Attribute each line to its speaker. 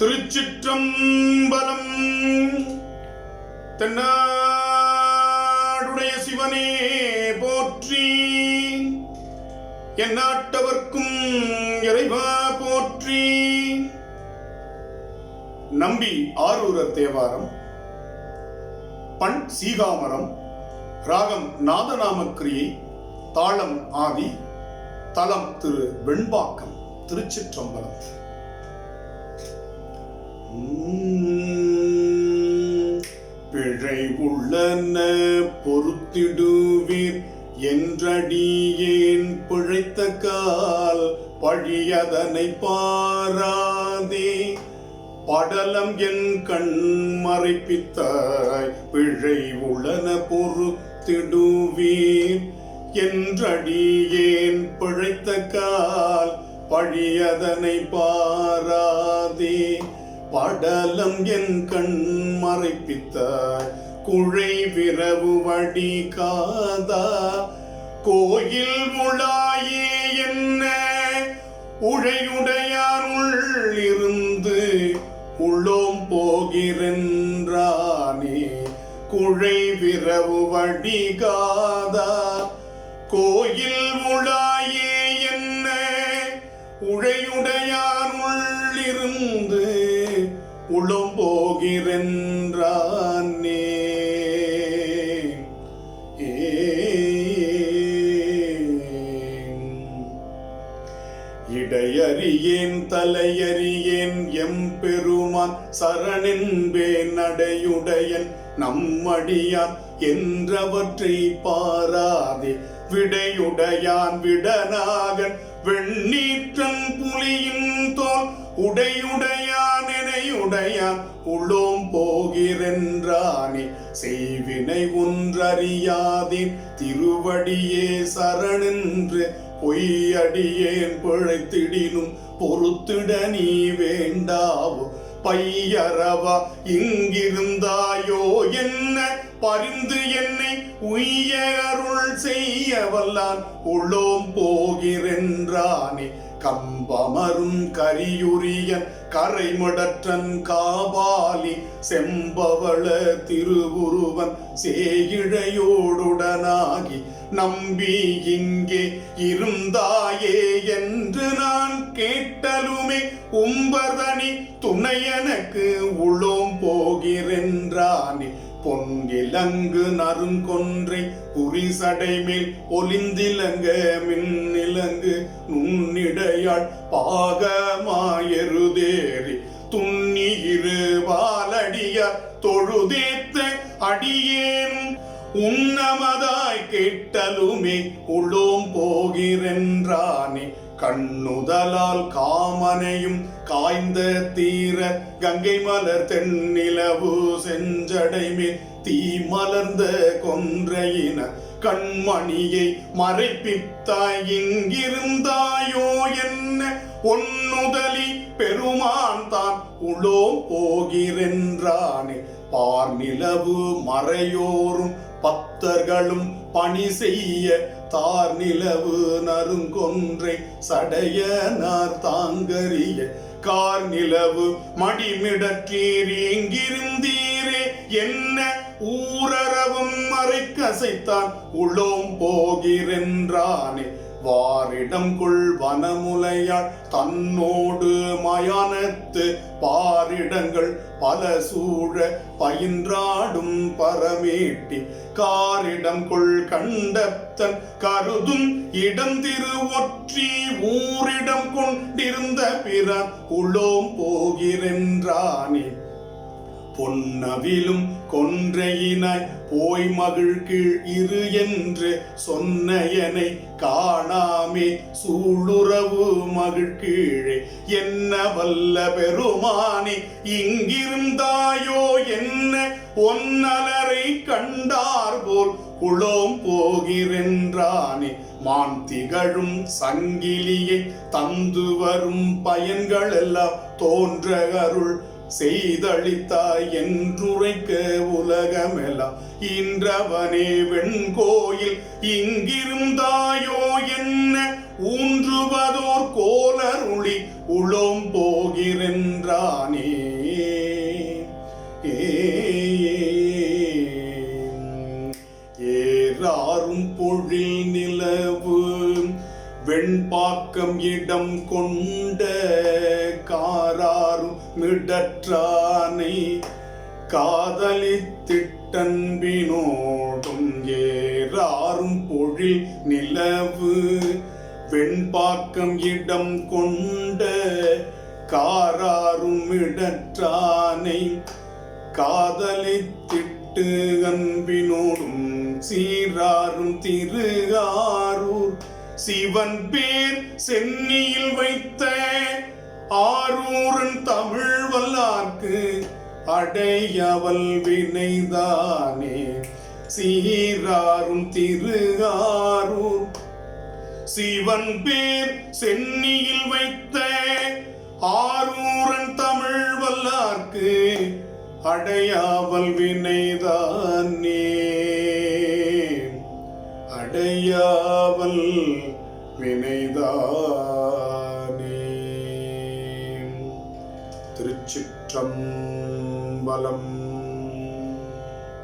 Speaker 1: திருச்சிற்றம்பலம். தென்னாடுடைய சிவனே போற்றி, எந்நாட்டவர்க்கும் இறைவா போற்றி. நம்பி ஆரூரர் தேவாரம். பண் சீகாமரம், ராகம் நாதநாமக்கிரியை, தாளம் ஆதி, தலம் திரு வெண்பாக்கம், திருச்சிற்றம்பலம். பிழை உள்ளன பொறுத்திடுவீர் என்றடியேன் பிழைத்த கால் பழியதனை பாராதே படலம் என் கண் மறைப்பித்தாய். பிழை உள்ளன பொறுத்திடுவீர் என்றடியேன் பிழைத்த கால் பழியதனை பாராதே படலம் என் கண் மறைப்பித்தாய். குழை விரவு வடி காதா கோயில் முழாயே என்ன உழையுடையான் உள்ளிருந்து உள்ளோம் போகிறென்றானே. குழை விரவு வடி காதா கோயில் முழாயே என்ன உழையுடையான் உள்ளிருந்து உளம் போகிறென்றானே. இடையறியேன் தலையறியேன் எம்பெருமான் சரணென்பேன் நடையுடையன் நம்மடியான் என்றவற்றை பாராதே. விடையுடையான் விடனாகன் வெண்ணீற்றன் புலியின் தோல் உடையுடையான் எனையுடையான் உளோம் போகிறென்றானே. செய்வினை ஒன்றறியாதீன் திருவடியே சரணென்று பொய்யடியேன் பிழைத்திடினும் பொறுத்திட நீ வேண்டாவோ. பையரவா இங்கிருந்தாயோ என்ன பரிந்து என்னை உய்ய அருள் செய்ய வல்லான் உள்ளோம் போகிறென்றானே. கம்பமரும் கரியுரியன் கரைமடற்றன் காபாலி செம்பவள திருவுருவன் சேயிழையோடுடனாகி நம்பி இங்கே இருந்தாயே என்று நான் கேட்டலுமே உம்பதனி துணையனக்கு உள்ளோம் போகிறென்றானே. பொன்னிலங்கு நறுங்கொன்றை புரிசடை மேல் ஒலிந்திலங்க மின்னிலங்கு நுண்ணிடையாள் பாகமாயருதேறி துண்ணி இரு வாலடியார் தொழுதேத்த அடியேனும் உன்னமதாய் கேட்டலுமே உள்ளோம் போகிறென்றானே. கண்ணுதலால் காமனையும் காய்ந்த தீர கங்கை மலர் தென்னிலவு செஞ்சடைமேல் தீ மலர்ந்த கொன்றையின கண்மணியை மறைப்பித்தாய். இங்கிருந்தாயோ என்ன ஒன்னுதலி பெருமான் தான் உளோம் போகிறென்றானே. பார்நிலவு மறையோரும் பக்தர்களும் பணி செய்ய தார் நிலவு நறுங்கொன்றை சடையனார் தாங்கரிய கார் நிலவு மடிமிடற்றீர் இங்கிருந்தீரே என்ன ஊரறவும் மறைக்கசைத்தான் உளோம் போகிறென்றானே. வாரிடம் கொள் வனமுலையாள் தன்னோடு மயானத்து பாரிடங்கள் பல சூழ பயின்றாடும் பரமேட்டி காரிடம் கொள் கண்டத்தன் கருதும் இடம் திரு ஒற்றி ஊரிடம் கொண்டிருந்த பிறர் உளோம் போகிறென்றானே. பொன்னவிலும் கொன்றையினாய் போய் மகிழ் கீழ் இரு என்று சொன்னையனை காணாமே சூளுறவு மகிழ் கீழே என்ன வல்ல பெருமானே. இங்கிருந்தாயோ என்ன ஒன்னலரை கண்டார் போல் உளோம் போகிறென்றானே. மான் திகழும் சங்கிலியை தந்து வரும் பயன்கள் எல்லாம் தோன்ற அருள் செய்தளித்தாய் என்றுரைக்க உலகமெல்லாம் இன்றவனே வெண்கோயில் இங்கிருந்தாயோ என்ன ஊன்றுவதோர் கோலருளி உளோம் போகிறென்றானே. ஏறாரும் பொழில் நிலவு வெண்பாக்கம் இடம் கொண்ட காராரும் மிடற்றானை காதலித்திட்டன்பினோடும் ஏறாரும் பொழில் நிலவு வெண்பாக்கம் இடம் கொண்ட காராரும் மிடற்றானை காதலித்திட்டு அன்பினோடும் சீராரும் திருஆரூர் சிவன் பேர் சென்னியில் வைத்த ஆரூரன் தமிழ் வல்லார்க்கு அடையவல் வினைதானே. சீராரும் திருஆரூர் சிவன் பேர் சென்னியில் வைத்த ஆரூரன் தமிழ் வல்லார்க்கு அடையாவல் வினைதானே. அடையாவல் வினைதானே. திருச்சிற்றம்பலம்.